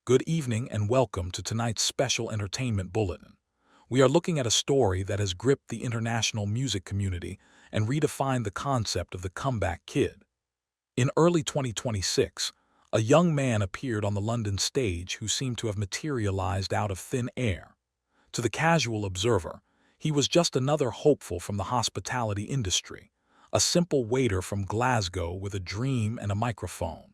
Good evening and welcome to tonight's special entertainment bulletin. We are looking at a story that has gripped the international music community and redefined the concept of the comeback kid. In early 2026, a young man appeared on the London stage who seemed to have materialized out of thin air. To the casual observer, he was just another hopeful from the hospitality industry, a simple waiter from Glasgow with a dream and a microphone.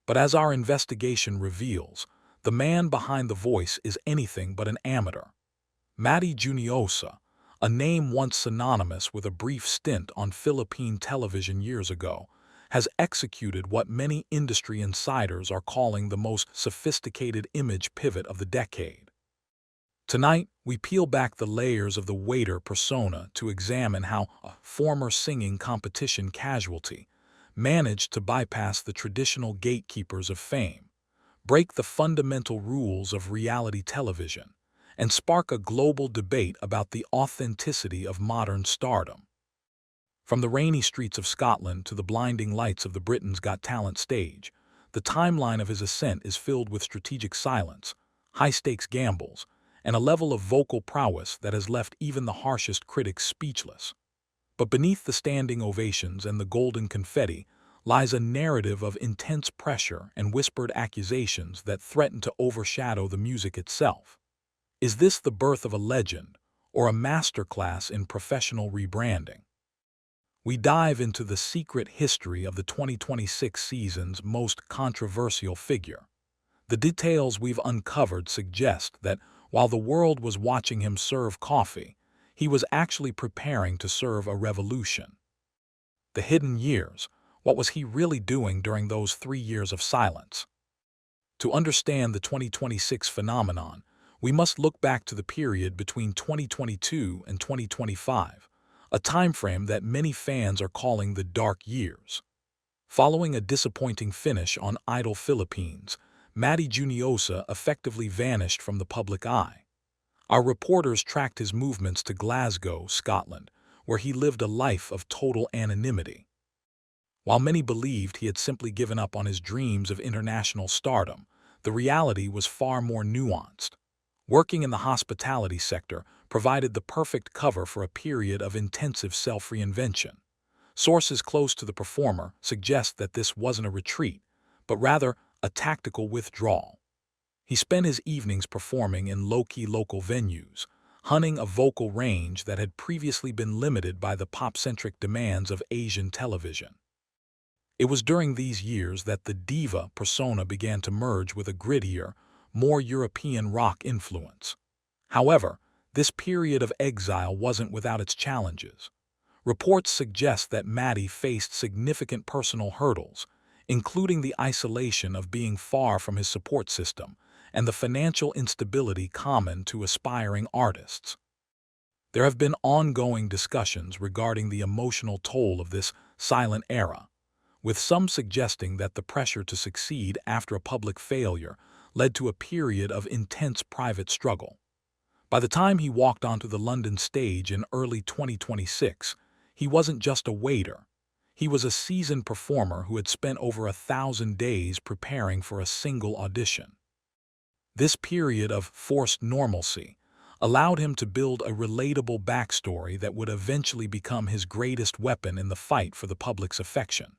But as our investigation reveals, the man behind the voice is anything but an amateur. Matty Juniosa, a name once synonymous with a brief stint on Philippine television years ago, has executed what many industry insiders are calling the most sophisticated image pivot of the decade. Tonight, we peel back the layers of the waiter persona to examine how a former singing competition casualty managed to bypass the traditional gatekeepers of fame, break the fundamental rules of reality television, and spark a global debate about the authenticity of modern stardom. From the rainy streets of Scotland to the blinding lights of the Britain's Got Talent stage, the timeline of his ascent is filled with strategic silence, high-stakes gambles, and a level of vocal prowess that has left even the harshest critics speechless. But beneath the standing ovations and the golden confetti lies a narrative of intense pressure and whispered accusations that threaten to overshadow the music itself. Is this the birth of a legend or a masterclass in professional rebranding? We dive into the secret history of the 2026 season's most controversial figure. The details we've uncovered suggest that while the world was watching him serve coffee, he was actually preparing to serve a revolution. The hidden years. What was he really doing during those 3 years of silence? To understand the 2026 phenomenon, we must look back to the period between 2022 and 2025, a timeframe that many fans are calling the dark years. Following a disappointing finish on Idol Philippines, Matty Juniosa effectively vanished from the public eye. Our reporters tracked his movements to Glasgow, Scotland, where he lived a life of total anonymity. While many believed he had simply given up on his dreams of international stardom, the reality was far more nuanced. Working in the hospitality sector provided the perfect cover for a period of intensive self-reinvention. Sources close to the performer suggest that this wasn't a retreat, but rather a tactical withdrawal. He spent his evenings performing in low-key local venues, hunting a vocal range that had previously been limited by the pop-centric demands of Asian television. It was during these years that the diva persona began to merge with a grittier, more European rock influence. However, this period of exile wasn't without its challenges. Reports suggest that Matty faced significant personal hurdles, including the isolation of being far from his support system and the financial instability common to aspiring artists. There have been ongoing discussions regarding the emotional toll of this silent era, with some suggesting that the pressure to succeed after a public failure led to a period of intense private struggle. By the time he walked onto the London stage in early 2026, he wasn't just a waiter. He was a seasoned performer who had spent over 1,000 days preparing for a single audition. This period of forced normalcy allowed him to build a relatable backstory that would eventually become his greatest weapon in the fight for the public's affection.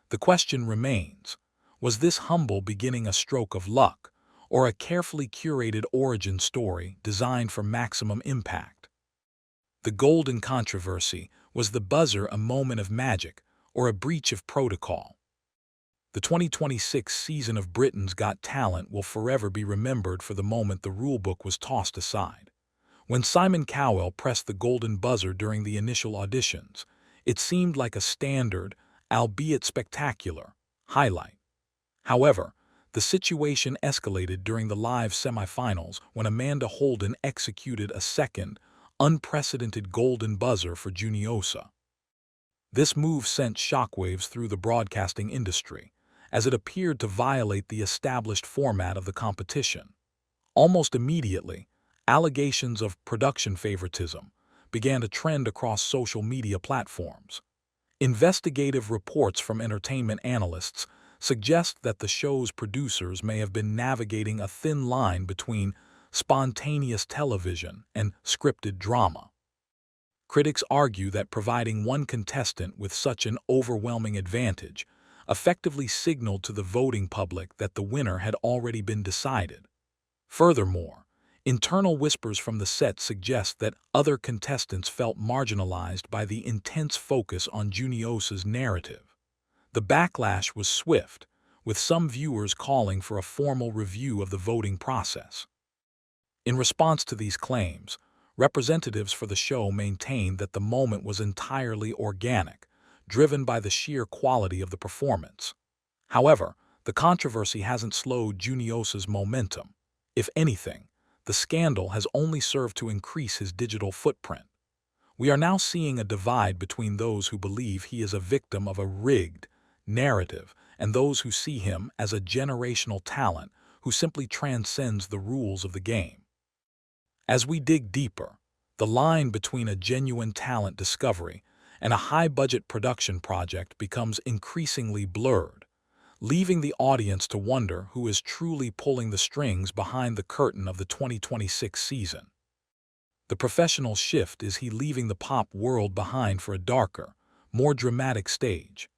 The question remains, was this humble beginning a stroke of luck, or a carefully curated origin story designed for maximum impact? The golden controversy: was the buzzer a moment of magic or a breach of protocol? The 2026 season of Britain's Got Talent will forever be remembered for the moment the rulebook was tossed aside. When Cowell pressed the golden buzzer during the initial auditions, it seemed like a standard, albeit spectacular, highlight. However, the situation escalated during the live semifinals when Amanda Holden executed a second, unprecedented golden buzzer for Juniosa. This move sent shockwaves through the broadcasting industry, as it appeared to violate the established format of the competition. Almost immediately, allegations of production favoritism began to trend across social media platforms. Investigative reports from entertainment analysts suggest that the show's producers may have been navigating a thin line between spontaneous television and scripted drama. Critics argue that providing one contestant with such an overwhelming advantage effectively signaled to the voting public that the winner had already been decided. Furthermore, internal whispers from the set suggest that other contestants felt marginalized by the intense focus on Juniosa's narrative. The backlash was swift, with some viewers calling for a formal review of the voting process. In response to these claims, representatives for the show maintained that the moment was entirely organic, driven by the sheer quality of the performance. However, the controversy hasn't slowed Juniosa's momentum. If anything, the scandal has only served to increase his digital footprint. We are now seeing a divide between those who believe he is a victim of a rigged narrative and those who see him as a generational talent who simply transcends the rules of the game. As we dig deeper, the line between a genuine talent discovery and a high-budget production project becomes increasingly blurred, leaving the audience to wonder who is truly pulling the strings behind the curtain of the 2026 season. The professional shift is he leaving the pop world behind for a darker, more dramatic stage.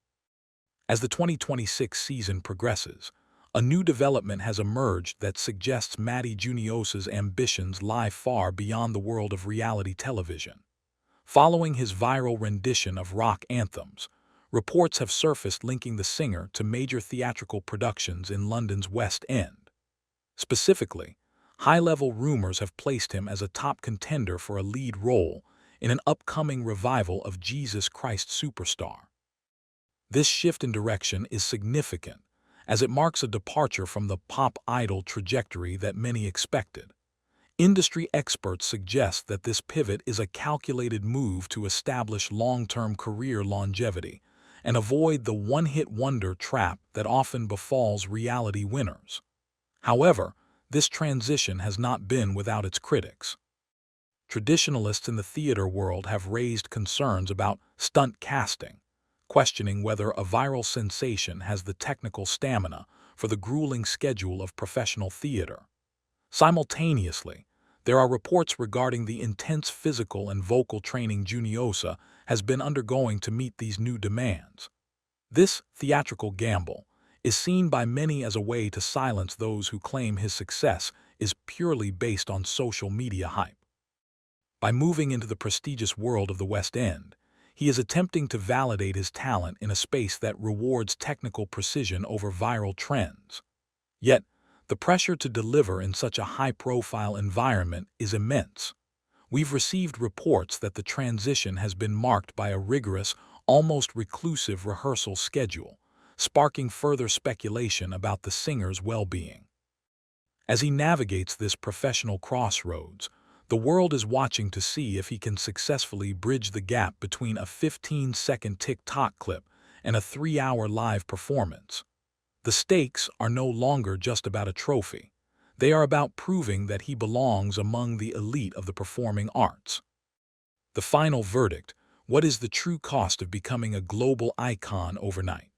As the 2026 season progresses, a new development has emerged that suggests Matty Juniosa's ambitions lie far beyond the world of reality television. Following his viral rendition of rock anthems, reports have surfaced linking the singer to major theatrical productions in London's West End. Specifically, high-level rumors have placed him as a top contender for a lead role in an upcoming revival of Jesus Christ Superstar. This shift in direction is significant, as it marks a departure from the pop idol trajectory that many expected. Industry experts suggest that this pivot is a calculated move to establish long-term career longevity and avoid the one-hit wonder trap that often befalls reality winners. However, this transition has not been without its critics. Traditionalists in the theater world have raised concerns about stunt casting, questioning whether a viral sensation has the technical stamina for the grueling schedule of professional theater. Simultaneously, there are reports regarding the intense physical and vocal training Juniosa has been undergoing to meet these new demands. This theatrical gamble is seen by many as a way to silence those who claim his success is purely based on social media hype. By moving into the prestigious world of the West End, he is attempting to validate his talent in a space that rewards technical precision over viral trends. Yet, the pressure to deliver in such a high-profile environment is immense. We've received reports that the transition has been marked by a rigorous, almost reclusive rehearsal schedule, sparking further speculation about the singer's well-being. As he navigates this professional crossroads, the world is watching to see if he can successfully bridge the gap between a 15-second TikTok clip and a 3-hour live performance. The stakes are no longer just about a trophy. They are about proving that he belongs among the elite of the performing arts. The final verdict: what is the true cost of becoming a global icon overnight?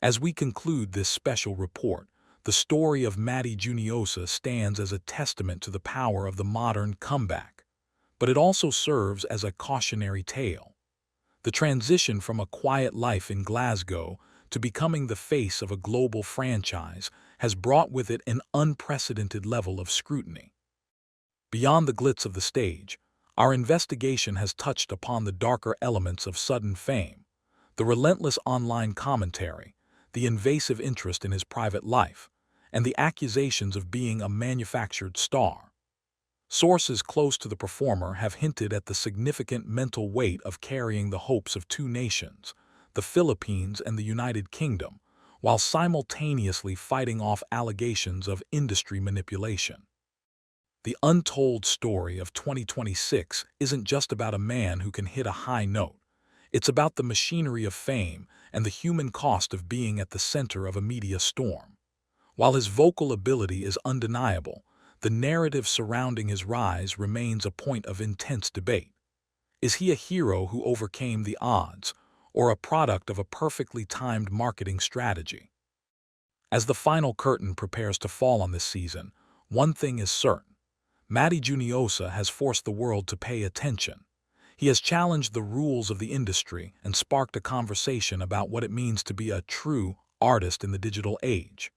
As we conclude this special report, the story of Matty Juniosa stands as a testament to the power of the modern comeback, but it also serves as a cautionary tale. The transition from a quiet life in Glasgow to becoming the face of a global franchise has brought with it an unprecedented level of scrutiny. Beyond the glitz of the stage, our investigation has touched upon the darker elements of sudden fame, the relentless online commentary, the invasive interest in his private life, and the accusations of being a manufactured star. Sources close to the performer have hinted at the significant mental weight of carrying the hopes of two nations, the Philippines and the United Kingdom, while simultaneously fighting off allegations of industry manipulation. The Untold Story of 2026 isn't just about a man who can hit a high note. It's about the machinery of fame and the human cost of being at the center of a media storm. While his vocal ability is undeniable, the narrative surrounding his rise remains a point of intense debate. Is he a hero who overcame the odds, or a product of a perfectly timed marketing strategy? As the final curtain prepares to fall on this season, one thing is certain. Matty Juniosa has forced the world to pay attention. He has challenged the rules of the industry and sparked a conversation about what it means to be a true artist in the digital age.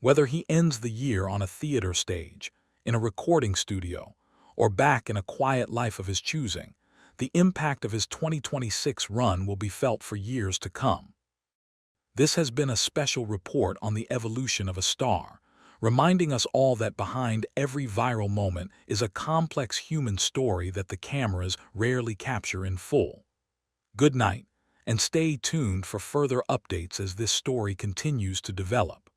Whether he ends the year on a theater stage, in a recording studio, or back in a quiet life of his choosing, the impact of his 2026 run will be felt for years to come. This has been a special report on the evolution of a star, reminding us all that behind every viral moment is a complex human story that the cameras rarely capture in full. Good night, and stay tuned for further updates as this story continues to develop.